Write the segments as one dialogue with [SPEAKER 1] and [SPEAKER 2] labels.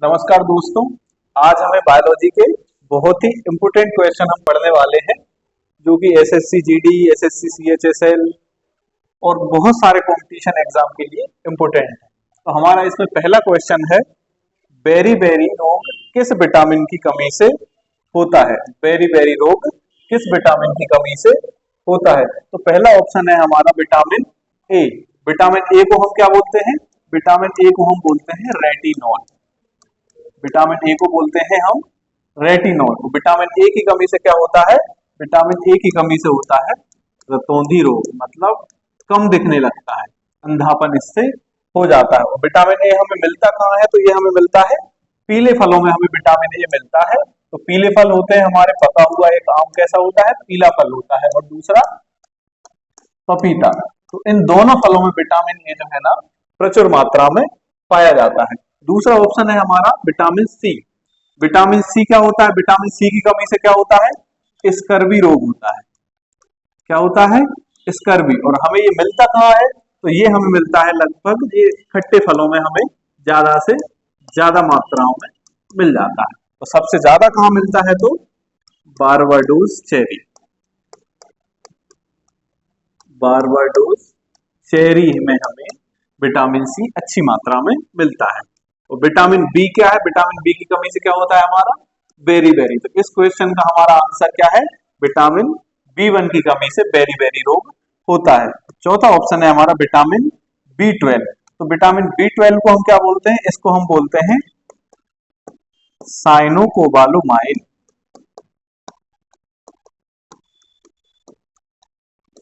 [SPEAKER 1] नमस्कार दोस्तों। आज हमें बायोलॉजी के बहुत ही इम्पोर्टेंट क्वेश्चन हम पढ़ने वाले हैं जो कि एसएससी जीडी, एसएससी सीएचएसएल और बहुत सारे कंपटीशन एग्जाम के लिए इम्पोर्टेंट है। तो हमारा इसमें पहला क्वेश्चन है, बेरी बेरी रोग किस विटामिन की कमी से होता है। बेरी बेरी रोग किस विटामिन की कमी से होता है। तो पहला ऑप्शन है हमारा विटामिन ए। विटामिन ए को हम क्या बोलते हैं? विटामिन ए को हम बोलते हैं रेटिनॉल। विटामिन ए को बोलते हैं हम रेटिनॉल। तो विटामिन ए की कमी से क्या होता है? विटामिन ए की कमी से होता है रतौंधी रोग, मतलब कम दिखने लगता है, अंधापन इससे हो जाता है। विटामिन ए हमें मिलता कहाँ है? तो ये हमें मिलता है पीले फलों में, हमें विटामिन ए मिलता है। तो पीले फल होते हैं हमारे, पका हुआ एक आम कैसा होता है? पीला फल होता है, और दूसरा पपीता। तो इन दोनों फलों में विटामिन ए जो है ना प्रचुर मात्रा में पाया जाता है। दूसरा ऑप्शन है हमारा विटामिन सी। विटामिन सी क्या होता है? विटामिन सी की कमी से क्या होता है? स्कर्वी रोग होता है। क्या होता है? स्कर्वी। और हमें ये मिलता कहाँ है? तो ये हमें मिलता है लगभग ये खट्टे फलों में, हमें ज्यादा से ज्यादा मात्राओं में मिल जाता है। तो सबसे ज्यादा कहाँ मिलता है? तो बारबाडोस चेरी। बारबाडोस चेरी में हमें विटामिन सी अच्छी मात्रा में मिलता है। और विटामिन बी क्या है? विटामिन बी की कमी से क्या होता है हमारा? Beriberi. तो इस क्वेश्चन का हमारा आंसर क्या है? विटामिन B1 की कमी से बेरी बेरी रोग होता है। चौथा ऑप्शन है हमारा विटामिन B12। तो विटामिन B12 को हम क्या बोलते हैं? इसको हम बोलते हैं साइनोकोबालुमाइन।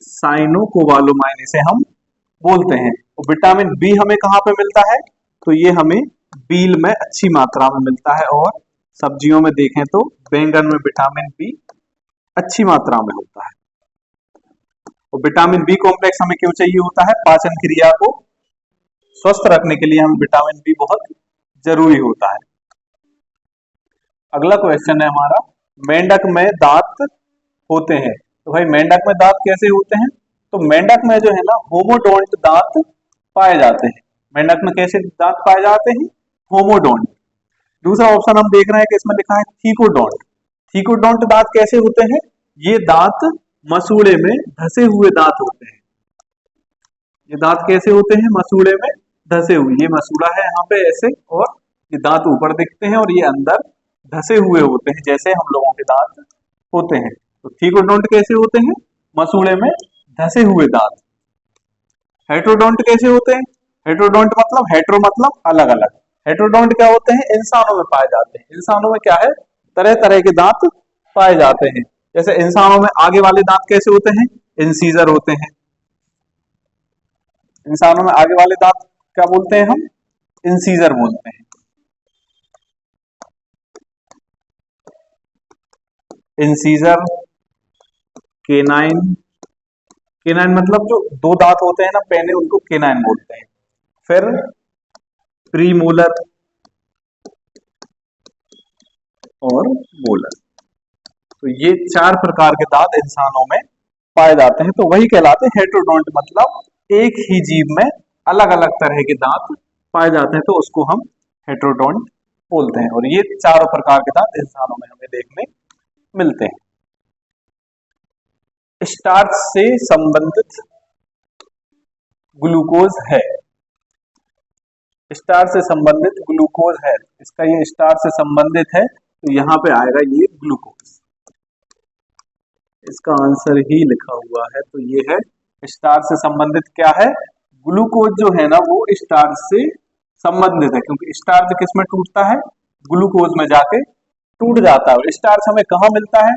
[SPEAKER 1] साइनोकोबालुमाइन इसे हम बोलते हैं। और विटामिन बी हमें कहाँ पे मिलता है? तो ये हमें बील में अच्छी मात्रा में मिलता है। और सब्जियों में देखें तो बैंगन में विटामिन बी अच्छी मात्रा में होता है। और विटामिन बी कॉम्प्लेक्स हमें क्यों चाहिए होता है? पाचन क्रिया को स्वस्थ रखने के लिए हमें विटामिन बी बहुत जरूरी होता है। अगला क्वेश्चन है हमारा, मेंढक में दांत होते हैं। तो भाई मेंढक में दांत कैसे होते हैं? तो मेंढक में जो है ना होमोडोंट दांत पाए जाते हैं। मेंढक में कैसे दांत पाए जाते हैं? होमोडोंट। दूसरा ऑप्शन हम देख रहे हैं कि इसमें लिखा है थीकोडोंट। थीकोडोंट दांत कैसे होते हैं? ये दांत मसूड़े में धसे हुए दांत होते हैं। ये दांत कैसे होते हैं? मसूड़े में धसे हुए। ये मसूड़ा है यहाँ पे ऐसे, और ये दांत ऊपर दिखते हैं और ये अंदर धसे हुए होते हैं, जैसे हम लोगों के दांत होते हैं। तो थीकोडोंट कैसे होते हैं? मसूड़े में धसे हुए दांत। हेट्रोडोंट कैसे होते हैं? हेट्रोडोंट मतलब हेट्रो मतलब अलग अलग। हेट्रोडोंट क्या होते हैं? इंसानों में पाए जाते हैं। इंसानों में क्या है? तरह तरह के दांत पाए जाते हैं। जैसे इंसानों में आगे वाले दांत कैसे होते हैं? इंसीजर होते हैं। इंसानों में आगे वाले दांत क्या बोलते हैं हम? इंसीजर बोलते हैं। Incisor, canine. केनाइन मतलब जो दो दांत होते हैं ना पहने, उनको केनाइन बोलते हैं। फिर प्रीमोलर और मोलर। तो ये चार प्रकार के दांत इंसानों में पाए जाते हैं। तो वही कहलाते हैं हेट्रोडोंट, मतलब एक ही जीव में अलग अलग तरह के दांत पाए जाते हैं, तो उसको हम हेट्रोडोंट बोलते हैं। और ये चारों प्रकार के दांत इंसानों में हमें देखने मिलते हैं। स्टार्च से संबंधित ग्लूकोज है। स्टार्च से संबंधित ग्लूकोज है, इसका ये स्टार्च से संबंधित है, तो यहां पे आएगा ये ग्लूकोज। इसका आंसर ही लिखा हुआ है। तो ये है स्टार्च से संबंधित क्या है? ग्लूकोज जो है ना वो स्टार्च से संबंधित है, क्योंकि स्टार्च किस में टूटता है? ग्लूकोज में जाके टूट जाता है। स्टार्च हमें कहाँ मिलता है?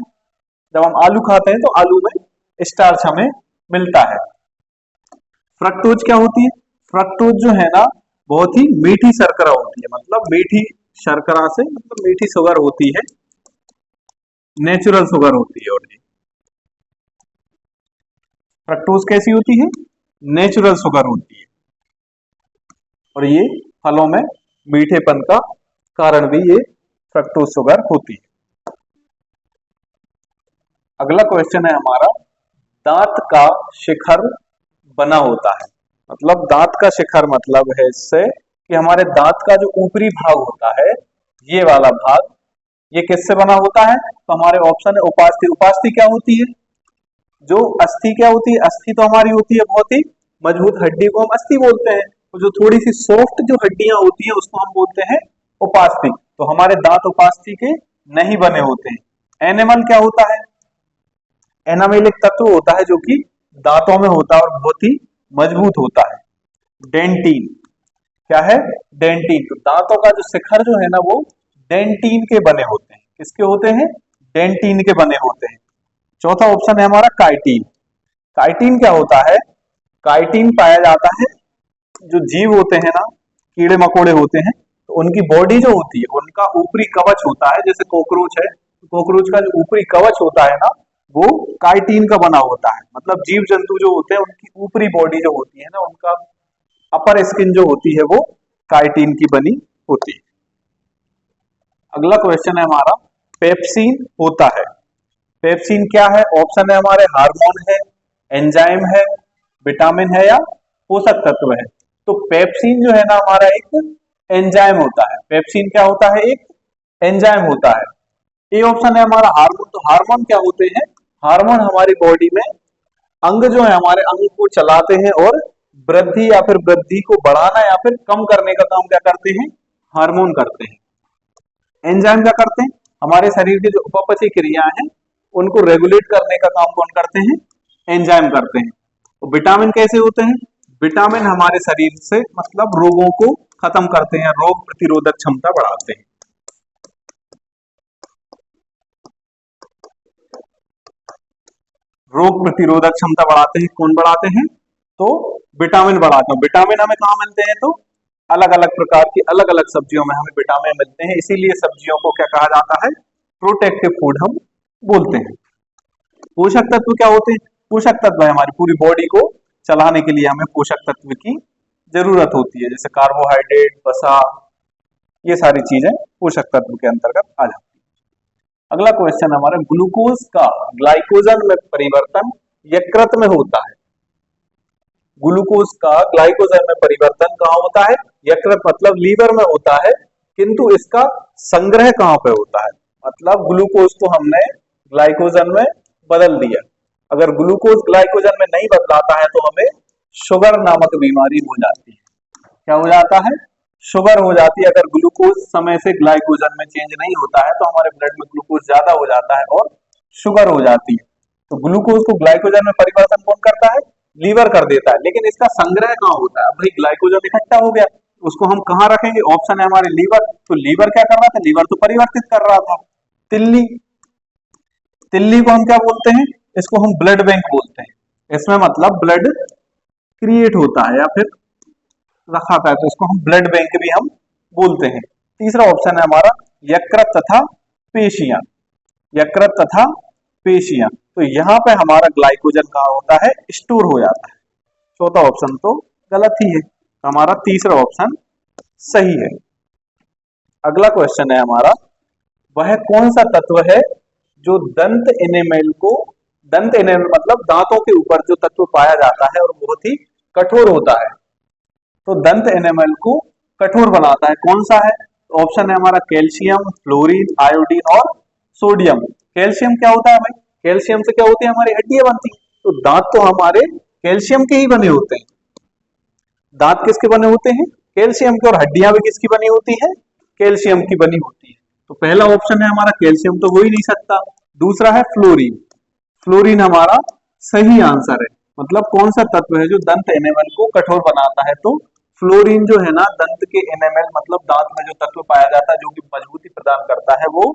[SPEAKER 1] जब हम आलू खाते हैं तो आलू में स्टार्च हमें मिलता है। फ्रक्टोज क्या होती है? फ्रक्टोज जो है ना बहुत ही मीठी शर्करा होती है, मतलब मीठी शर्करा से मतलब मीठी शुगर होती है, नेचुरल शुगर होती है। और ये फ्रक्टोज कैसी होती है? नेचुरल शुगर होती है। और ये फलों में मीठेपन का कारण भी ये फ्रक्टोज शुगर होती है। अगला क्वेश्चन है हमारा, दांत का शिखर बना होता है। मतलब दांत का शिखर मतलब है इससे कि हमारे दांत का जो ऊपरी भाग होता है ये वाला भाग, ये किससे बना होता है? तो हमारे ऑप्शन है उपास्थि। उपास्थि क्या होती है? जो अस्थि क्या होती है? अस्थि तो हमारी होती है बहुत ही मजबूत हड्डी को हम अस्थि बोलते हैं, और जो थोड़ी सी सॉफ्ट जो हड्डियां होती है उसको हम बोलते हैं उपास्थि। तो हमारे दांत उपास्थि के नहीं बने होते हैं। एनिमल क्या होता है? एनामेल एक तत्व होता है जो कि दांतों में होता है और बहुत ही मजबूत होता है। डेंटिन क्या है? डेंटिन। तो दांतों का जो शिखर जो है ना वो डेंटिन के बने होते हैं। किसके होते हैं? डेंटिन के बने होते हैं। चौथा ऑप्शन है हमारा काइटिन। काइटिन क्या होता है? काइटिन पाया जाता है, जो जीव होते हैं ना, कीड़े मकोड़े होते हैं, तो उनकी बॉडी जो होती है, उनका ऊपरी कवच होता है, जैसे कॉकरोच है, कॉकरोच का जो ऊपरी कवच होता है ना, वो काइटिन का बना होता है। मतलब जीव जंतु जो होते हैं उनकी ऊपरी बॉडी जो होती है ना, उनका अपर स्किन जो होती है वो काइटिन की बनी होती है। अगला क्वेश्चन है हमारा, पेप्सिन होता है। पेप्सिन क्या है? ऑप्शन है हमारे हार्मोन है, एंजाइम है, विटामिन है या पोषक तत्व है। तो पेप्सिन जो है ना हमारा एक एंजाइम होता है। पेप्सिन क्या होता है? एक एंजाइम होता है। ए ऑप्शन है हमारा हार्मोन। तो हार्मोन क्या होते हैं? हार्मोन हमारी बॉडी में अंग जो है हमारे अंग को चलाते हैं और वृद्धि या फिर वृद्धि को बढ़ाना या फिर कम करने का काम क्या करते हैं? हार्मोन करते हैं। एंजाइम क्या करते हैं? हमारे शरीर की जो उपपचयी क्रियाएं हैं उनको रेगुलेट करने का काम कौन करते हैं? एंजाइम करते हैं। तो विटामिन कैसे होते हैं? विटामिन हमारे शरीर से मतलब रोगों को खत्म करते हैं, रोग प्रतिरोधक क्षमता बढ़ाते हैं। रोग प्रतिरोधक क्षमता बढ़ाते हैं। कौन बढ़ाते हैं? तो विटामिन बढ़ाते हैं। विटामिन हमें कहाँ मिलते हैं? तो अलग अलग प्रकार की अलग अलग सब्जियों में हमें विटामिन मिलते हैं, इसीलिए सब्जियों को क्या कहा जाता है? प्रोटेक्टिव फूड हम बोलते हैं। पोषक तत्व क्या होते हैं? पोषक तत्व है हमारी पूरी बॉडी को चलाने के लिए हमें पोषक तत्व की जरूरत होती है, जैसे कार्बोहाइड्रेट, वसा, ये सारी चीजें पोषक तत्व के अंतर्गत आ जाती है। अगला क्वेश्चन हमारा, ग्लूकोज का ग्लाइकोजन में परिवर्तन यकृत में होता है। ग्लूकोज का ग्लाइकोजन में परिवर्तन कहाँ होता है? यकृत मतलब लीवर में होता है, किंतु इसका संग्रह कहाँ पे होता है? मतलब ग्लूकोज को हमने ग्लाइकोजन में बदल दिया। अगर ग्लूकोज ग्लाइकोजन में नहीं बदलाता है तो हमें शुगर नामक बीमारी हो जाती है। क्या हो जाता है? शुगर हो जाती है। अगर ग्लूकोज समय से ग्लाइकोजन में चेंज नहीं होता है तो हमारे ब्लड में ग्लूकोज ज्यादा हो जाता है और शुगर हो जाती है। तो ग्लूकोज को ग्लाइकोजन में परिवर्तन कौन करता है? लीवर कर देता है। लेकिन इसका संग्रह कहाँ होता है? अब भाई ग्लाइकोजन इकट्ठा हो गया, उसको हम कहाँ रखेंगे? ऑप्शन है हमारे लीवर। तो लीवर क्या कर रहा था? लीवर तो परिवर्तित कर रहा था। तिल्ली, तिल्ली को हम क्या बोलते हैं? इसको हम ब्लड बैंक बोलते हैं। इसमें मतलब ब्लड क्रिएट होता है या फिर रखा था, तो इसको हम ब्लड बैंक भी हम बोलते हैं। तीसरा ऑप्शन है हमारा यकृत तथा पेशियां। यकृत तथा पेशियां, तो यहाँ पे हमारा ग्लाइकोजन कहाँ होता है? स्टोर हो जाता है। चौथा ऑप्शन तो गलत ही है, तो हमारा तीसरा ऑप्शन सही है। अगला क्वेश्चन है हमारा, वह कौन सा तत्व है जो दंत एनेमेल को, दंत एनेमेल मतलब दांतों के ऊपर जो तत्व पाया जाता है और बहुत ही कठोर होता है, तो दंत एनेमेल को कठोर बनाता है, कौन सा है? ऑप्शन है हमारा कैल्शियम, फ्लोरीन, आयोडीन और सोडियम। कैल्शियम क्या होता है भाई? कैल्शियम से क्या होती है? हमारी हड्डियां बनती हैं। तो दांत तो हमारे कैल्शियम के ही बने होते हैं। दांत किसके बने होते हैं? कैल्शियम के। और हड्डियां भी किसकी बनी होती है? कैल्शियम की बनी होती है। तो पहला ऑप्शन है हमारा कैल्शियम, तो हो ही नहीं सकता। दूसरा है फ्लोरीन। फ्लोरीन हमारा सही आंसर है। मतलब कौन सा तत्व है जो दंत एनेमल को कठोर बनाता है? तो फ्लोरीन जो है ना, दंत के एनेमल मतलब दांत में जो तत्व पाया जाता है जो कि मजबूती प्रदान करता है, वो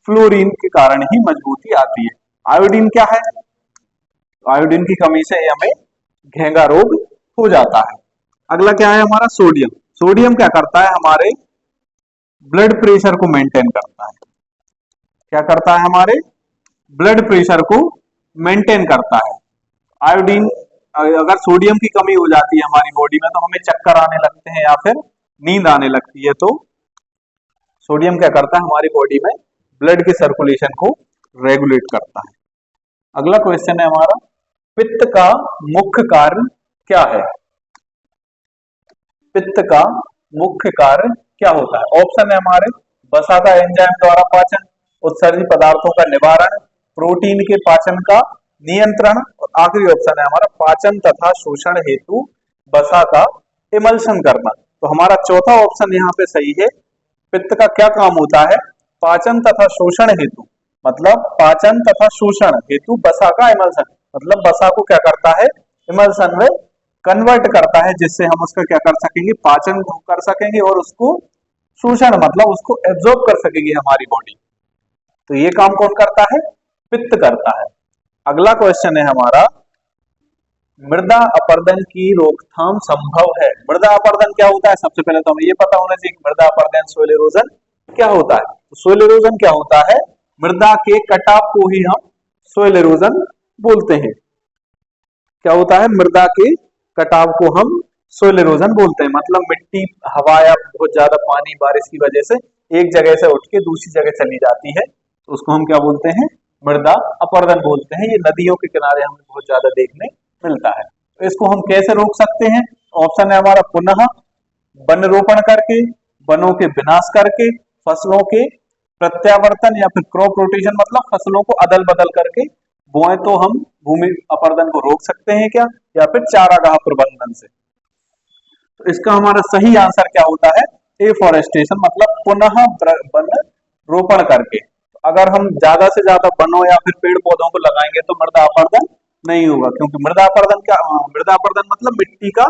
[SPEAKER 1] फ्लोरीन के कारण ही मजबूती आती है। आयोडीन क्या है? आयोडीन की कमी से हमें घेंगा रोग हो जाता है। अगला क्या है हमारा? सोडियम। सोडियम क्या करता है? हमारे ब्लड प्रेशर को मेंटेन करता है। क्या करता है? हमारे ब्लड प्रेशर को मेंटेन करता है। आयोडीन, अगर सोडियम की कमी हो जाती है हमारी बॉडी में तो हमें चक्कर आने लगते हैं या फिर नींद आने लगती है। तो सोडियम क्या करता है? हमारी बॉडी में ब्लड के सर्कुलेशन को रेगुलेट करता है। अगला क्वेश्चन है हमारा, पित्त का मुख्य कार्य क्या है? पित्त का मुख्य कार्य क्या होता है? ऑप्शन है हमारे वसा का एंजाइम द्वारा पाचन, उत्सर्जी पदार्थों का निवारण, प्रोटीन के पाचन का नियंत्रण, और आखिरी ऑप्शन है हमारा पाचन तथा शोषण हेतु वसा का इमल्शन करना। तो हमारा चौथा ऑप्शन यहाँ पे सही है। पित्त का क्या काम होता है? पाचन तथा शोषण हेतु, मतलब पाचन तथा शोषण हेतु वसा का इमल्शन, मतलब वसा को क्या करता है? इमल्शन में कन्वर्ट करता है, जिससे हम उसका क्या कर सकेंगे? पाचन कर सकेंगे और उसको शोषण मतलब उसको एब्जॉर्ब कर सकेगी हमारी बॉडी। तो ये काम कौन करता है? पित्त करता है। अगला क्वेश्चन है हमारा, मृदा अपरदन की रोकथाम संभव है। मृदा अपरदन क्या होता है? सबसे पहले तो हमें ये पता होना चाहिए कि मृदा अपरदन सोइल इरोजन क्या होता है। तो सोइल इरोजन क्या होता है? मृदा के कटाव को ही हम सोइल इरोजन बोलते हैं। क्या होता है? मृदा के कटाव को हम सोइल इरोजन बोलते हैं। मतलब मिट्टी, हवा या बहुत ज्यादा पानी बारिश की वजह से एक जगह से उठ के दूसरी जगह चली जाती है, तो उसको हम क्या बोलते हैं? मृदा अपरदन बोलते हैं। ये नदियों के किनारे हमें बहुत ज्यादा देखने मिलता है। तो इसको हम कैसे रोक सकते हैं? ऑप्शन है हमारा पुनः वन रोपण करके, वनों के विनाश करके, फसलों के प्रत्यावर्तन या फिर क्रॉप रोटेशन, मतलब फसलों को अदल बदल करके बोए तो हम भूमि अपरदन को रोक सकते हैं क्या? या फिर चारागाह प्रबंधन से। तो इसका हमारा सही आंसर क्या होता है? एफॉरेस्टेशन, मतलब पुनः वन रोपण करके। अगर हम ज्यादा से ज्यादा वनों या फिर पेड़ पौधों को लगाएंगे तो मृदा अपरदन नहीं होगा, क्योंकि मृदा अपरदन क्या, मृदा अपरदन मतलब मिट्टी का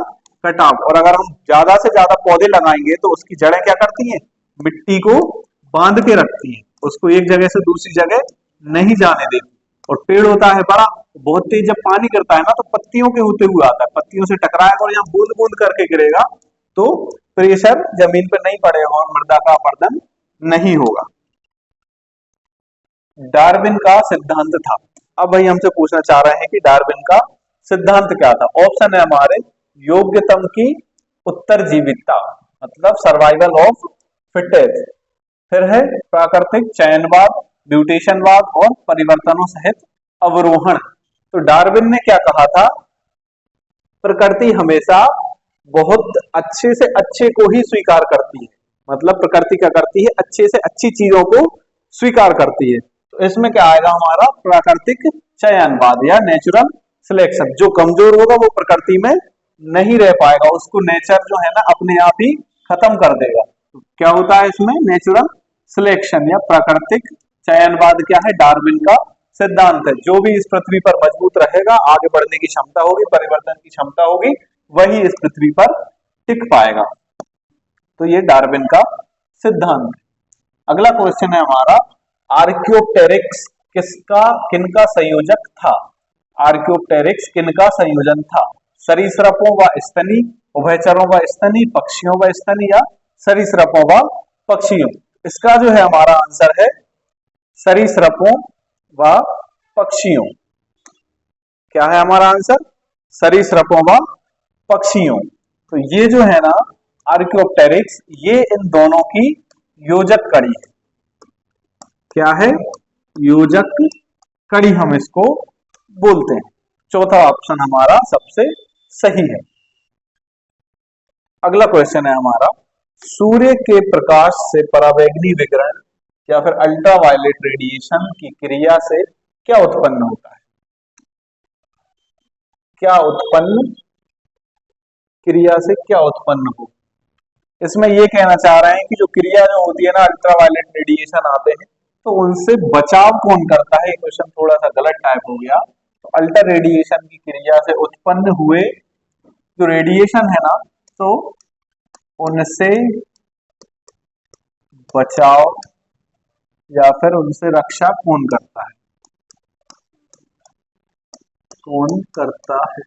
[SPEAKER 1] कटाव। और अगर हम ज्यादा से ज्यादा पौधे लगाएंगे तो उसकी जड़ें क्या करती हैं? मिट्टी को बांध के रखती हैं, उसको एक जगह से दूसरी जगह नहीं जाने देती। और पेड़ होता है बड़ा, बहुत तेज जब पानी गिरता है ना तो पत्तियों के होते हुए आता है, पत्तियों से टकराएगा और यहाँ बूंद बूंद करके गिरेगा, तो प्रेशर जमीन पर नहीं पड़ेगा और मृदा का अपरदन नहीं होगा। डार्विन का सिद्धांत था। अब भाई हमसे पूछना चाह रहे हैं कि डार्विन का सिद्धांत क्या था। ऑप्शन है हमारे योग्यतम की उत्तरजीविता, मतलब सर्वाइवल ऑफ फिटेस्ट, फिर है प्राकृतिक चयनवाद, म्यूटेशनवाद और परिवर्तनों सहित अवरोहण। तो डार्विन ने क्या कहा था? प्रकृति हमेशा बहुत अच्छे से अच्छे को ही स्वीकार करती है, मतलब प्रकृति क्या करती है? अच्छे से अच्छी चीजों को स्वीकार करती है। तो इसमें क्या आएगा हमारा? प्राकृतिक चयनवाद या नेचुरल सिलेक्शन। जो कमजोर होगा वो प्रकृति में नहीं रह पाएगा, उसको नेचर जो है ना अपने आप ही खत्म कर देगा। तो क्या होता है इसमें? नेचुरल सिलेक्शन या प्राकृतिक चयनवाद क्या है? डार्विन का सिद्धांत है। जो भी इस पृथ्वी पर मजबूत रहेगा, आगे बढ़ने की क्षमता होगी, परिवर्तन की क्षमता होगी, वही इस पृथ्वी पर टिक पाएगा। तो ये डार्विन का सिद्धांत है। अगला क्वेश्चन है हमारा, आर्कियोप्टेरिक्स किनका संयोजक था? आर्कियोप्टेरिक्स किनका संयोजन था? सरीसृपों व स्तनी, उभयचरों व स्तनी, पक्षियों व स्तनी, या सरीसृपों व पक्षियों? इसका जो है हमारा आंसर है सरीसृपों व पक्षियों। क्या है हमारा आंसर? सरीसृपों व पक्षियों। तो ये जो है ना आर्कियोप्टेरिक्स, ये इन दोनों की योजक कड़ी है। क्या है? योजक कड़ी हम इसको बोलते हैं। चौथा ऑप्शन हमारा सबसे सही है। अगला क्वेश्चन है हमारा, सूर्य के प्रकाश से पराबैंगनी विकिरण या फिर अल्ट्रावायलेट रेडिएशन की क्रिया से क्या उत्पन्न होता है? क्या उत्पन्न, क्रिया से क्या उत्पन्न हो? इसमें ये कहना चाह रहे हैं कि जो क्रिया जो होती है ना, अल्ट्रावायलेट रेडिएशन आते हैं, तो उनसे बचाव कौन करता है? क्वेश्चन थोड़ा सा गलत टाइप हो गया। तो अल्ट्रा रेडिएशन की क्रिया से उत्पन्न हुए जो रेडिएशन है ना, तो उनसे बचाव या फिर उनसे रक्षा कौन करता है? कौन करता है?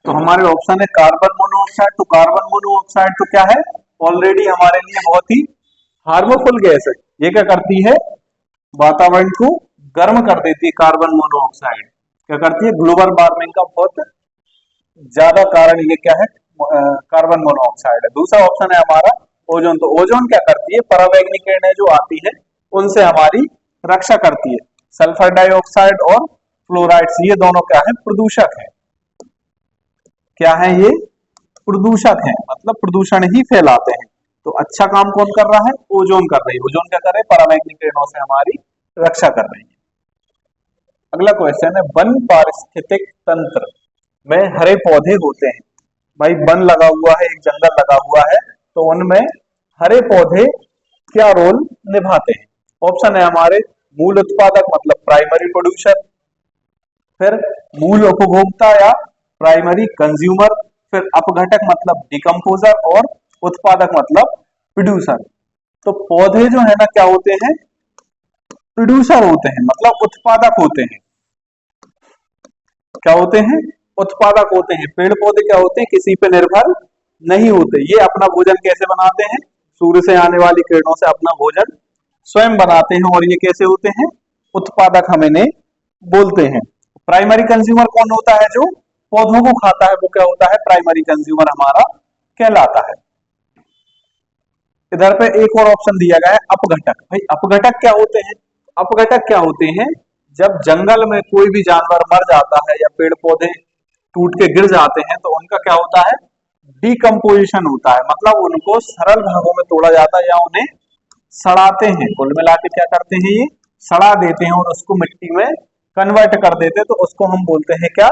[SPEAKER 1] तो हमारे ऑप्शन है कार्बन मोनोऑक्साइड। तो कार्बन मोनोऑक्साइड तो क्या है? ऑलरेडी हमारे लिए बहुत ही हार्मफुल गैस है। ये क्या करती है? वातावरण को गर्म कर देती है। कार्बन मोनोऑक्साइड क्या करती है? ग्लोबल वार्मिंग का बहुत ज्यादा कारण ये क्या है? कार्बन मोनोऑक्साइड है। दूसरा ऑप्शन है हमारा ओजोन। तो ओजोन क्या करती है? पराबैंगनी किरणें जो आती है उनसे हमारी रक्षा करती है। सल्फर डाइऑक्साइड और फ्लोराइड्स, ये दोनों क्या है? प्रदूषक है। क्या है ये? प्रदूषक है, मतलब प्रदूषण ही फैलाते हैं। तो अच्छा काम कौन कर रहा है? ओजोन कर रही है। ओजोन क्या कर रही है? पराबैंगनी किरणों से हमारी रक्षा कर रही है। अगला क्वेश्चन है, वन पारिस्थितिक तंत्र में हरे पौधे होते हैं। भाई वन लगा हुआ है, एक जंगल लगा हुआ है, तो उनमें हरे पौधे क्या रोल निभाते हैं? ऑप्शन है हमारे, मूल उत्पादक मतलब प्राइमरी प्रोड्यूसर, फिर मूल उपभोक्ता या प्राइमरी कंज्यूमर, फिर अपघटक मतलब डिकम्पोजर, और उत्पादक मतलब प्रोड्यूसर। तो पौधे जो है ना क्या होते हैं? प्रोड्यूसर होते हैं, मतलब उत्पादक होते हैं। क्या होते हैं? उत्पादक होते हैं। पेड़ पौधे क्या होते हैं? किसी पे निर्भर नहीं होते। ये अपना भोजन कैसे बनाते हैं? सूर्य से आने वाली किरणों से अपना भोजन स्वयं बनाते हैं। और ये कैसे होते हैं? उत्पादक हम इन्हें बोलते हैं। प्राइमरी कंज्यूमर कौन होता है? जो पौधों को खाता है, वो क्या होता है? प्राइमरी कंज्यूमर हमारा कहलाता है। इधर पे एक और ऑप्शन दिया गया है, अपघटक। भाई अपघटक क्या होते हैं? अपघटक क्या होते हैं? जब जंगल में कोई भी जानवर मर जाता है या पेड़ पौधे टूट के गिर जाते हैं, तो उनका क्या होता है? डिकम्पोजिशन होता है, मतलब उनको सरल भागों में तोड़ा जाता है या उन्हें सड़ाते हैं। कुल मिला के क्या करते हैं? ये सड़ा देते हैं और उसको मिट्टी में कन्वर्ट कर देते हैं, तो उसको हम बोलते हैं क्या?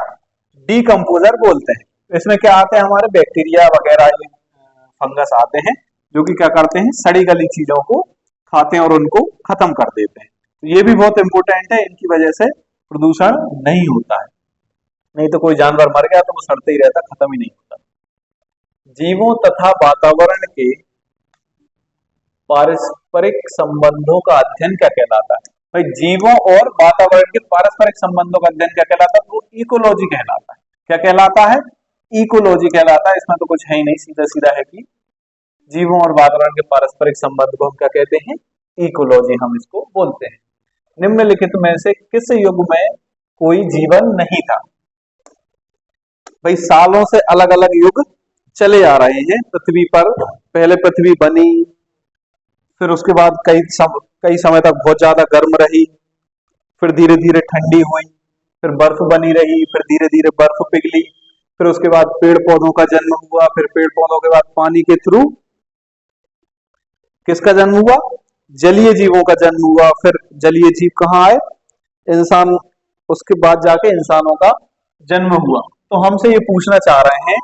[SPEAKER 1] डीकम्पोजर बोलते हैं। इसमें क्या आते हैं? हमारे बैक्टीरिया वगैरह, ये फंगस आते हैं, जो कि क्या करते हैं? सड़ी गली चीजों को खाते हैं और उनको खत्म कर देते हैं। तो ये भी बहुत इंपॉर्टेंट है, इनकी वजह से प्रदूषण नहीं होता है। नहीं तो कोई जानवर मर गया तो वो सड़ते ही रहता, खत्म ही नहीं होता। जीवों तथा वातावरण के पारस्परिक संबंधों का अध्ययन क्या कहलाता है? भाई जीवों और वातावरण के पारस्परिक संबंधों का अध्ययन क्या कहलाता है? वो इकोलॉजी कहलाता है। क्या कहलाता है? इकोलॉजी कहलाता है। इसमें तो कुछ है ही नहीं, सीधा सीधा है कि जीवों और वातावरण के पारस्परिक संबंध को हम क्या कहते हैं? इकोलॉजी हम इसको बोलते हैं। निम्नलिखित में से किस युग में कोई जीवन नहीं था? भाई सालों से अलग अलग युग चले आ रहे हैं पृथ्वी पर। पहले पृथ्वी बनी, फिर उसके बाद कई समय तक बहुत ज्यादा गर्म रही, फिर धीरे धीरे ठंडी हुई, फिर बर्फ बनी रही, फिर धीरे धीरे बर्फ पिघली, फिर उसके बाद पेड़ पौधों का जन्म हुआ, फिर पेड़ पौधों के बाद पानी के थ्रू किसका जन्म हुआ? जलीय जीवों का जन्म हुआ। फिर जलीय जीव कहाँ आए? इंसान। उसके बाद जाके इंसानों का जन्म हुआ। तो हमसे ये पूछना चाह रहे हैं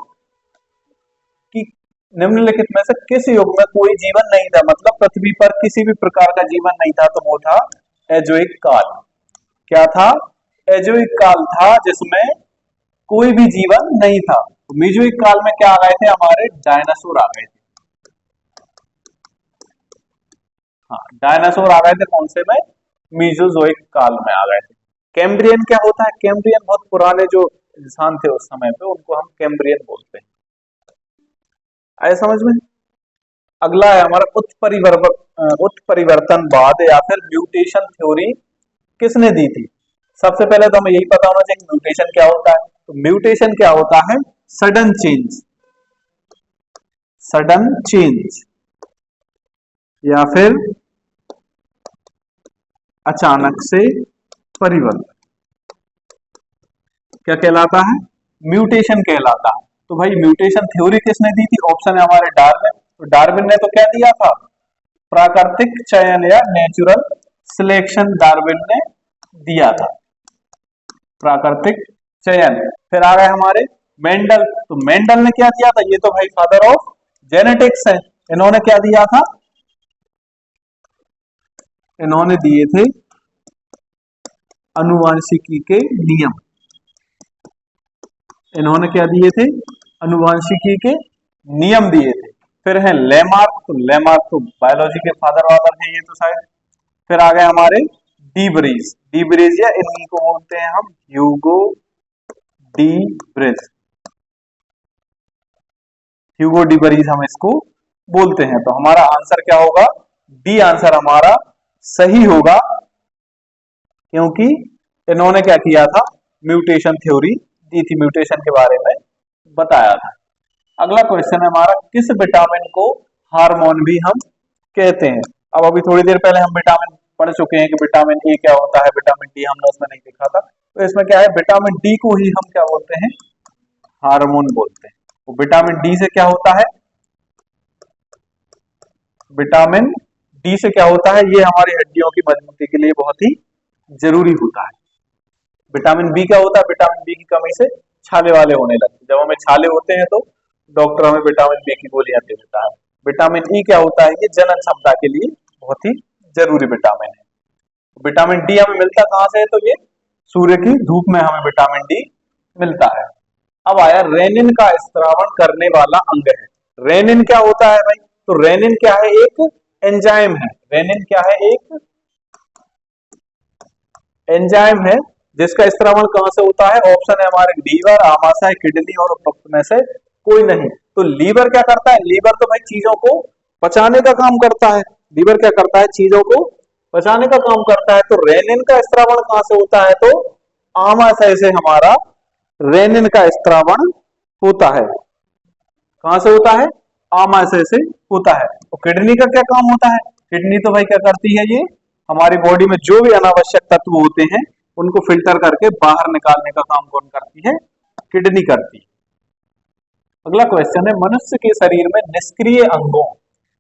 [SPEAKER 1] कि निम्नलिखित में से किस युग में कोई जीवन नहीं था, मतलब पृथ्वी पर किसी भी प्रकार का जीवन नहीं था? तो वो था एजोइक काल। क्या था? एजोइक काल था, जिसमें कोई भी जीवन नहीं था। तो मीजोइक काल में क्या आ गए थे? हमारे डायनासोर आ गए थे। हाँ, डायनासोर आ गए थे। कौन से में? मीजोजोइक काल में आ गए थे। कैम्ब्रियन क्या होता है? कैम्ब्रियन बहुत पुराने जो इंसान थे उस समय पे, उनको हम कैम्ब्रियन बोलते हैं। आए समझ में? अगला है हमारा उत्परिवर्तनवाद या फिर म्यूटेशन थ्योरी किसने दी थी? सबसे पहले तो हमें यही पता होना चाहिए कि म्यूटेशन क्या होता है। तो म्यूटेशन क्या होता है? Sudden change. सडन चेंज या फिर अचानक से परिवर्तन क्या कहलाता है? म्यूटेशन कहलाता है। तो भाई म्यूटेशन थ्योरी किसने दी थी? ऑप्शन है हमारे डार्विन। तो डार्विन ने तो क्या दिया था? प्राकृतिक चयन या नेचुरल सिलेक्शन डार्विन ने दिया था, प्राकृतिक चयन। फिर आ गए हमारे मेंडल। तो मेंडल ने क्या दिया था? ये तो भाई फादर ऑफ जेनेटिक्स है। इन्होंने क्या दिया था? इन्होंने दिए थे अनुवांशिकी के नियम। इन्होंने क्या दिए थे? अनुवांशिकी के नियम दिए थे। फिर है लेमार्क। तो लेमार्क तो बायोलॉजी के फादर वादर हैं ये तो शायद। फिर आ गए हमारे डी ब्रीज। डी ब्रीज या इन्हीं को बोलते हैं हम Hugo de Vries. Hugo de Vries हम इसको बोलते हैं। तो हमारा आंसर क्या होगा? डी आंसर हमारा सही होगा, क्योंकि इन्होंने क्या किया था? म्यूटेशन थ्योरी दी थी, म्यूटेशन के बारे में बताया था। अगला क्वेश्चन है हमारा, किस विटामिन को हार्मोन भी हम कहते हैं? अब अभी थोड़ी देर पहले हम विटामिन पढ़ चुके हैं कि विटामिन ए क्या होता है, विटामिन डी हमने उसमें नहीं देखा था। तो इसमें क्या है? विटामिन डी को ही हम क्या बोलते हैं? हार्मोन बोलते हैं। तो विटामिन डी से क्या होता है? विटामिन डी से क्या होता है, ये हमारी हड्डियों की मजबूती के लिए बहुत ही जरूरी होता है। विटामिन बी क्या होता है, विटामिन बी की कमी से छाले वाले होने लगते हैं। जब हमें छाले होते हैं तो डॉक्टर हमें विटामिन बी की गोलियां दे देता है। विटामिन ई क्या होता है, ये जनन क्षमता के लिए बहुत ही जरूरी विटामिन है। विटामिन डी हमें मिलता कहाँ से है, तो ये सूर्य की धूप में हमें विटामिन डी मिलता है। अब आया रेनिन का स्त्रावण करने वाला अंग है। रेनिन क्या होता है भाई, तो रेनिन क्या है, एक एंजाइम है। रेनिन क्या है, एक एंजाइम है जिसका स्त्रावण कहां से होता है, ऑप्शन है हमारे लीवर, आमाशय, किडनी और उपरोक्त में से कोई नहीं। तो लीवर क्या करता है, लीवर तो भाई चीजों को पचाने का काम करता है। लीवर क्या करता है, चीजों को पचाने का काम करता है। तो रेनिन का स्त्रावण कहां से होता है, तो आमाशय से हमारा रेनिन का स्त्रावण होता है। कहां से होता है, आमाशय से होता है। तो किडनी का क्या काम होता है, किडनी तो भाई क्या करती है, ये हमारी बॉडी में जो भी अनावश्यक तत्व होते हैं उनको फिल्टर करके बाहर निकालने का काम कौन करती है, किडनी करती है। अगला क्वेश्चन है, मनुष्य के शरीर में निष्क्रिय अंगों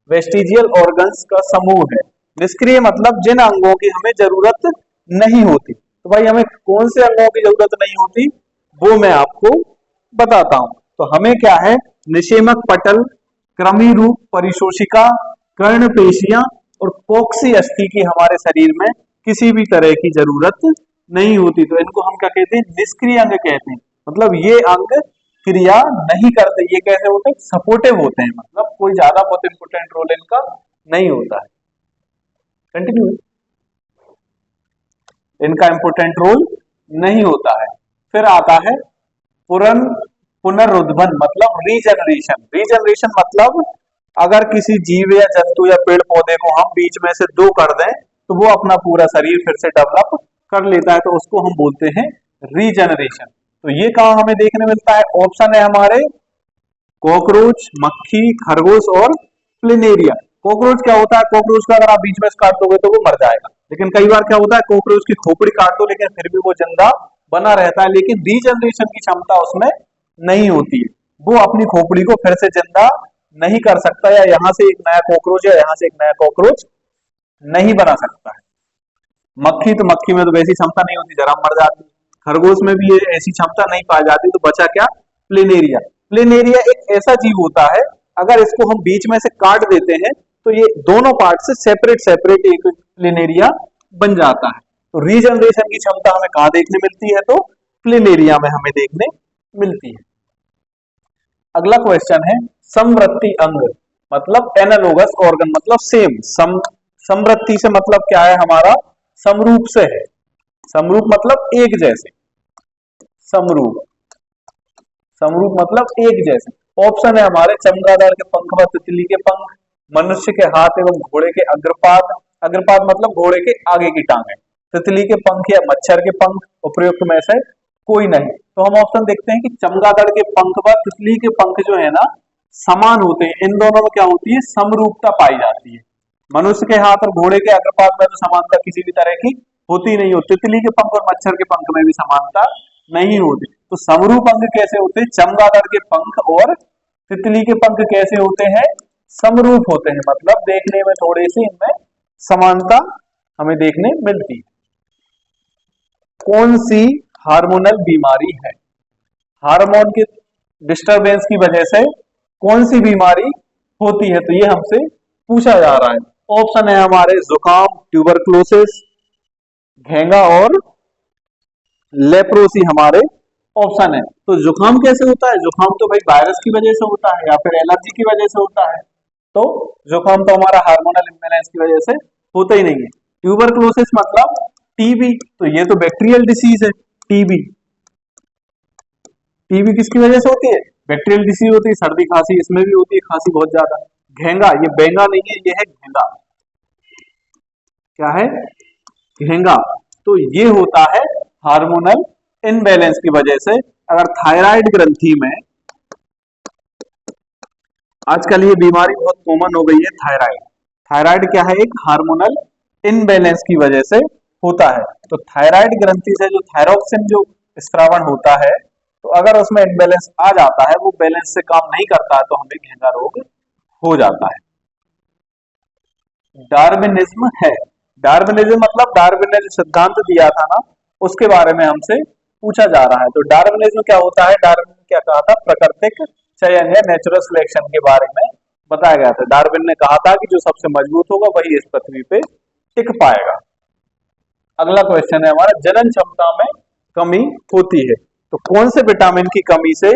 [SPEAKER 1] वेस्टिजियल ऑर्गन्स का समूह है। निष्क्रिय मतलब जिन अंगों की हमें जरूरत नहीं होती। तो भाई हमें कौन से अंगों की जरूरत नहीं होती, वो मैं आपको बताता हूं। तो हमें क्या है, निषेमक पटल, कृमि रूप परिशोषिका, कर्ण पेशियां और कोक्सी अस्थि की हमारे शरीर में किसी भी तरह की जरूरत नहीं होती। तो इनको हम क्या कहते हैं, निष्क्रिय अंग कहते हैं। मतलब ये अंग क्रिया नहीं करते। ये कैसे होते हैं, सपोर्टिव होते हैं, मतलब कोई ज्यादा बहुत इंपोर्टेंट रोल इनका नहीं होता है। कंटिन्यू, इनका इंपोर्टेंट रोल नहीं होता है। फिर आता है पुरन पुनरुद्भन मतलब रीजनरेशन। रीजनरेशन मतलब अगर किसी जीव या जंतु या पेड़ पौधे को हम बीच में से दो कर दें तो वो अपना पूरा शरीर फिर से डेवलप कर लेता है, तो उसको हम बोलते हैं रीजनरेशन। तो ये कहाँ हमें देखने मिलता है, ऑप्शन है हमारे कॉकरोच, मक्खी, खरगोश और प्लिनेरिया। कॉकरोच क्या होता है, कॉकरोच का अगर आप बीच में से काट दोगे तो वो मर जाएगा, लेकिन कई बार क्या होता है कॉकरोच की खोपड़ी काट दो लेकिन फिर भी वो जिंदा बना रहता है, लेकिन रीजनरेशन की क्षमता उसमें नहीं होती है। वो अपनी खोपड़ी को फिर से जिंदा नहीं कर सकता, या यहाँ से एक नया कॉकरोच या यहाँ से एक नया कॉकरोच नहीं बना सकता है। मक्खी, तो मक्खी में तो वैसी क्षमता नहीं होती, जरा मर जाती। खरगोश में भी ये ऐसी क्षमता नहीं पाई जाती। तो बचा क्या, प्लेनेरिया। प्लेनेरिया एक ऐसा जीव होता है अगर इसको हम बीच में से काट देते हैं तो ये दोनों पार्ट से सेपरेट सेपरेट एक प्लेनेरिया बन जाता है। तो रीजनरेशन की क्षमता हमें कहां देखने मिलती है, तो प्लेनेरिया में हमें देखने मिलती है। अगला क्वेश्चन है, समवृत्ति अंग मतलब एनालोगस ऑर्गन मतलब सेम। समवृत्ति से मतलब क्या है हमारा, समरूप से है। समरूप मतलब एक जैसे, समरूप, समरूप मतलब एक जैसे। ऑप्शन है हमारे चमगादड़ के पंख व तितली के पंख, मनुष्य के हाथ एवं घोड़े के अग्रपाद, अग्रपाद मतलब घोड़े के आगे की टांगे, तितली के पंख या मच्छर के पंख, उपयुक्त में से कोई नहीं। तो हम ऑप्शन देखते हैं कि चमगादड़ के पंख व तितली के पंख जो है ना समान होते हैं। इन दोनों में क्या होती है, समरूपता पाई जाती है। मनुष्य के हाथ और घोड़े के अग्रपाद में तो समानता किसी भी तरह की होती नहीं होती, तितली के पंख और मच्छर के पंख में भी समानता नहीं होती। तो समरूप अंग कैसे होते हैं, चमगादड़ के पंख और तितली के पंख कैसे होते हैं, समरूप होते हैं, मतलब देखने में थोड़ी सी इनमें समानता हमें देखने मिलती है। कौन सी हार्मोनल बीमारी है, हार्मोन के डिस्टरबेंस की वजह से कौन सी बीमारी होती है, तो ये हमसे पूछा जा रहा है। ऑप्शन है हमारे जुकाम, ट्यूबरक्लोसिस, घेंगा और लेप्रोसी हमारे ऑप्शन है। तो जुकाम कैसे होता है, जुकाम तो भाई वायरस की वजह से होता है या फिर एलर्जी की वजह से होता है। तो जुकाम तो हमारा हार्मोनल इम्बैलेंस की वजह से होता ही नहीं है। ट्यूबरक्लोसिस मतलब टीबी, तो ये तो बैक्टीरियल डिसीज है। टीबी, टीबी किसकी वजह से होती है, बैक्टीरियल डिसीज होती है। सर्दी खांसी इसमें भी होती है, खांसी बहुत ज्यादा। घेंगा, ये बेंगा नहीं है, ये है घेंगा। क्या है, घेंगा। तो ये होता है हार्मोनल इनबैलेंस की वजह से। अगर थायराइड ग्रंथि में, आजकल ये बीमारी बहुत कॉमन हो गई है, थायराइड। थायराइड क्या है, एक हार्मोनल इनबैलेंस की वजह से होता है। तो थायराइड ग्रंथि से जो थायरोक्सिन जो स्रावण होता है, तो अगर उसमें इनबैलेंस आ जाता है, वो बैलेंस से काम नहीं करता है, तो हमें घेंगा रोग हो जाता है। डार्विनिज्म है। डार्विनिज्म मतलब डार्विन ने जो सिद्धांत दिया था ना, उसके बारे में हमसे पूछा जा रहा है। तो डार्विनिज्म क्या होता है? डार्विन ने क्या कहा था? प्राकृतिक चयन या नेचुरल सिलेक्शन के बारे में बताया गया था। डार्विन ने कहा था कि जो सबसे मजबूत होगा वही इस पृथ्वी पे टिक पाएगा। अगला क्वेश्चन है हमारा, जनन क्षमता में कमी होती है तो कौन से विटामिन की कमी से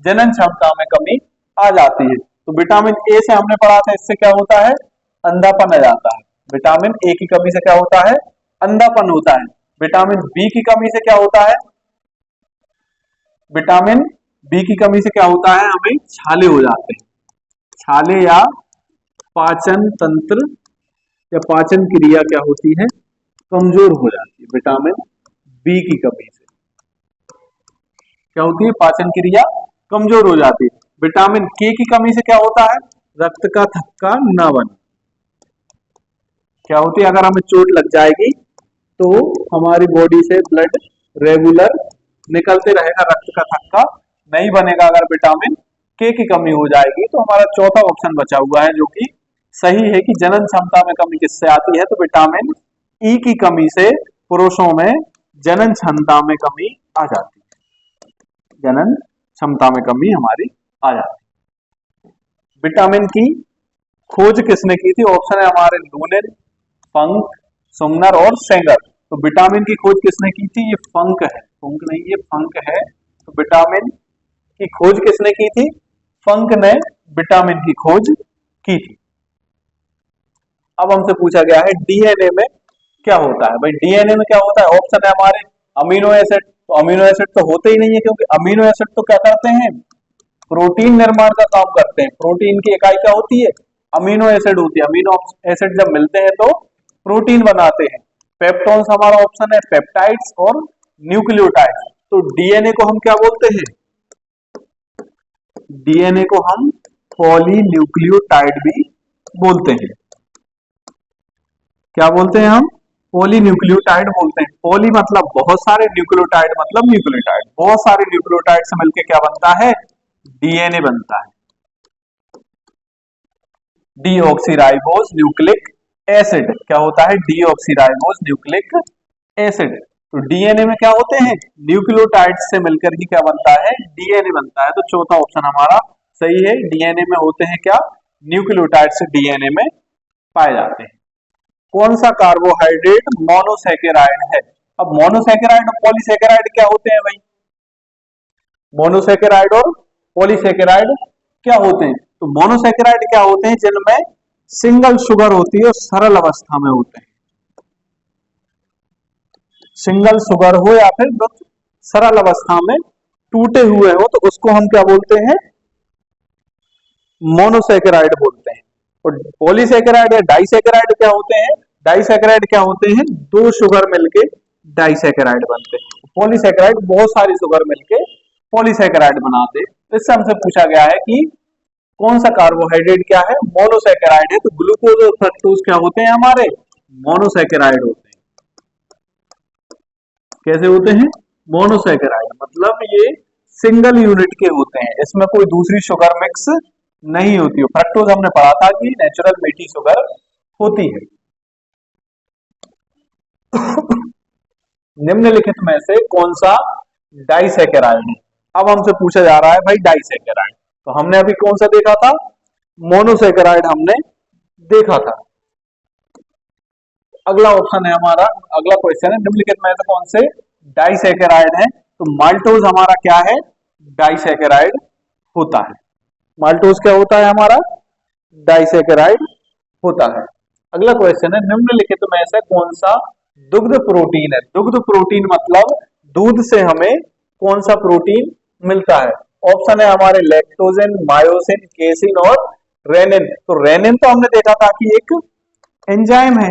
[SPEAKER 1] जनन क्षमता में कमी आ जाती है? तो विटामिन ए से हमने पढ़ा था, इससे क्या होता है? अंधापन आ जाता है। विटामिन ए की कमी से क्या होता है? अंधापन होता है। विटामिन बी की कमी से क्या होता है? विटामिन बी की कमी से क्या होता है? हमें छाले हो जाते हैं। छाले या पाचन तंत्र या पाचन क्रिया क्या होती है? कमजोर हो जाती है। विटामिन बी की कमी से क्या होती है? पाचन क्रिया कमजोर हो जाती है। विटामिन के की कमी से क्या होता है? रक्त का थक्का न बना। क्या होती है? अगर हमें चोट लग जाएगी तो हमारी बॉडी से ब्लड रेगुलर निकलते रहेगा, रक्त का थक्का नहीं बनेगा। अगर विटामिन के की कमी हो जाएगी तो हमारा चौथा ऑप्शन बचा हुआ है जो कि सही है कि जनन क्षमता में कमी किससे आती है? तो विटामिन ई की कमी से पुरुषों में जनन क्षमता में कमी आ जाती है। जनन क्षमता में कमी हमारी आ जाती है। विटामिन की खोज किसने की थी? ऑप्शन है हमारे लूनेन, फंक, सुमनर और सेंगर। तो विटामिन की खोज किसने की थी? ये फंक है, फंक नहीं, ये फंक है। तो विटामिन की खोज किसने की थी? फंक ने विटामिन की खोज की थी। अब हमसे पूछा गया है डीएनए में क्या होता है? भाई डीएनए में क्या होता है? ऑप्शन है हमारे अमीनो एसिड। तो अमीनो एसिड तो होते ही नहीं है, क्योंकि अमीनो एसिड तो क्या करते हैं? प्रोटीन निर्माण का काम करते हैं। प्रोटीन की इकाई क्या होती है? अमीनो एसिड होती है। अमीनो एसिड जब मिलते हैं तो प्रोटीन बनाते हैं। पेप्टोन्स हमारा ऑप्शन है, पेप्टाइड्स और न्यूक्लियोटाइड्स। तो डीएनए को हम क्या बोलते हैं? डीएनए को हम पॉलीन्यूक्लियोटाइड भी बोलते हैं। क्या बोलते हैं हम? पॉलीन्यूक्लियोटाइड बोलते हैं। पॉली मतलब बहुत सारे, न्यूक्लियोटाइड मतलब न्यूक्लियोटाइड। बहुत सारे न्यूक्लियोटाइड से मिलकर क्या बनता है? डीएनए बनता है। डीऑक्सीराइबोस न्यूक्लिक एसिड क्या होता है? Deoxyribose nucleic acid. तो डीएनए में क्या होते हैं? न्यूक्लियोटाइड से मिलकर ही क्या बनता है? डीएनए बनता है। तो चौथा ऑप्शन हमारा सही है। डीएनए में होते हैं क्या? न्यूक्लियोटाइड से डीएनए में पाए जाते हैं। कौन सा कार्बोहाइड्रेट मोनोसैकेराइड है? अब मोनोसैकेराइड और पॉलीसैकेराइड क्या होते हैं भाई? मोनोसैकेराइड और पॉलीसैकेराइड क्या होते हैं? तो मोनोसैकेराइड क्या होते हैं? जिनमें सिंगल शुगर होती है और सरल अवस्था में होते हैं। सिंगल शुगर हो या फिर सरल अवस्था में टूटे हुए हो तो उसको हम क्या बोलते हैं? मोनोसैकेराइड बोलते हैं। और पॉलीसैकेराइड या डाइसैकेराइड क्या होते हैं? डाइसैकेराइड क्या होते हैं? दो शुगर मिलके डाइसैकेराइड बनते हैं। पॉलीसैकेराइड बहुत सारी शुगर मिलके पॉलीसैकेराइड बनाते हैं। तो इससे हमसे पूछा गया है कि कौन सा कार्बोहाइड्रेट क्या है? मोनोसैकेराइड है। तो ग्लूकोज और फ्रक्टोज क्या होते हैं? हमारे मोनोसैकेराइड होते हैं। कैसे होते हैं? मोनोसैकेराइड मतलब ये सिंगल यूनिट के होते हैं, इसमें कोई दूसरी शुगर मिक्स नहीं होती है। फ्रक्टोज हमने पढ़ा था कि नेचुरल मीठी शुगर होती है। निम्नलिखित में से कौन सा डाइसैकेराइड है? अब हमसे पूछा जा रहा है भाई डाइसैकेराइड। तो हमने अभी कौन सा देखा था? मोनोसैकेराइड हमने देखा था। अगला ऑप्शन है हमारा, अगला क्वेश्चन है निम्नलिखित में से कौन से डाइसैकेराइड है? तो माल्टोज हमारा क्या है? डाइसैकेराइड होता है। माल्टोज क्या होता है हमारा? डाइसैकेराइड होता है। अगला क्वेश्चन है निम्नलिखित में से कौन सा दुग्ध प्रोटीन है? दुग्ध प्रोटीन मतलब दूध से हमें कौन सा प्रोटीन मिलता है? ऑप्शन है हमारे लैक्टोजेन, मायोसिन, केसिन और रेनिन। तो रेनिन तो हमने देखा था कि एक एंजाइम है।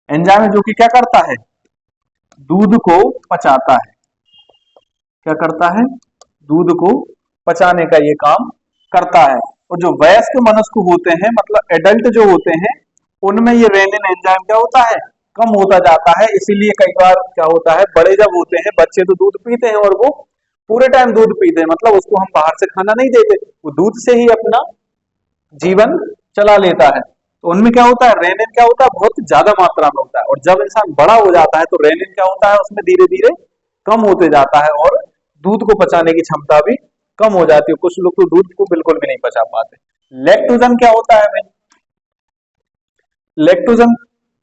[SPEAKER 1] एंजाइम जो कि क्या करता है? दूध को पचाता है। क्या करता है? दूध को पचाने का ये काम करता है। और जो वयस्क मनुष्य होते हैं मतलब एडल्ट जो होते हैं उनमें ये रेनिन एंजाइम क्या होता है? कम होता जाता है। इसीलिए कई बार क्या होता है, बड़े जब होते हैं बच्चे तो दूध पीते हैं और वो पूरे टाइम दूध पीते हैं, मतलब उसको हम बाहर से खाना नहीं देते, वो दूध से ही अपना जीवन चला लेता है। तो उनमें क्या होता है, रेनिन क्या होता है, बहुत ज्यादा मात्रा में होता है। और जब इंसान बड़ा हो जाता है तो रेनिन क्या होता है, उसमें धीरे धीरे कम होते जाता है और दूध को पचाने की क्षमता भी कम हो जाती है। कुछ लोग तो दूध को बिल्कुल भी नहीं पचा पाते। लैक्टोजन क्या होता है भाई, लैक्टोजन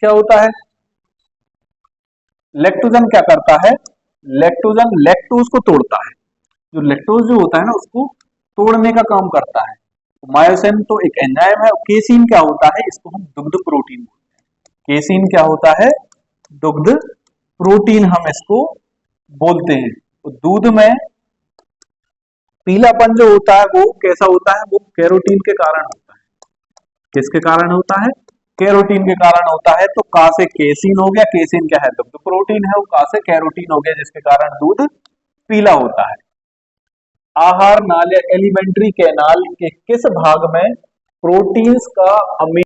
[SPEAKER 1] क्या होता है, लैक्टोजन क्या करता है, लैक्टोजन लैक्टोज को तोड़ता है। जो लैक्टोज जो होता है ना उसको तोड़ने का काम करता है। मायोसिन तो एक एंजाइम है। केसीन क्या होता है, इसको हम दुग्ध प्रोटीन बोलते हैं। केसीन क्या होता है, दुग्ध प्रोटीन हम इसको बोलते हैं। तो दूध में पीलापन जो होता है वो कैसा होता है, वो कैरोटीन के कारण होता है। किसके कारण होता है, कैरोटीन के कारण होता है। तो का से केसीन हो गया, केसीन क्या है, दुग्ध प्रोटीन है, वो का से कैरोटीन हो गया जिसके कारण दूध पीला होता है। आहार नाल या एलिमेंट्री कैनाल के किस भाग में प्रोटीन्स का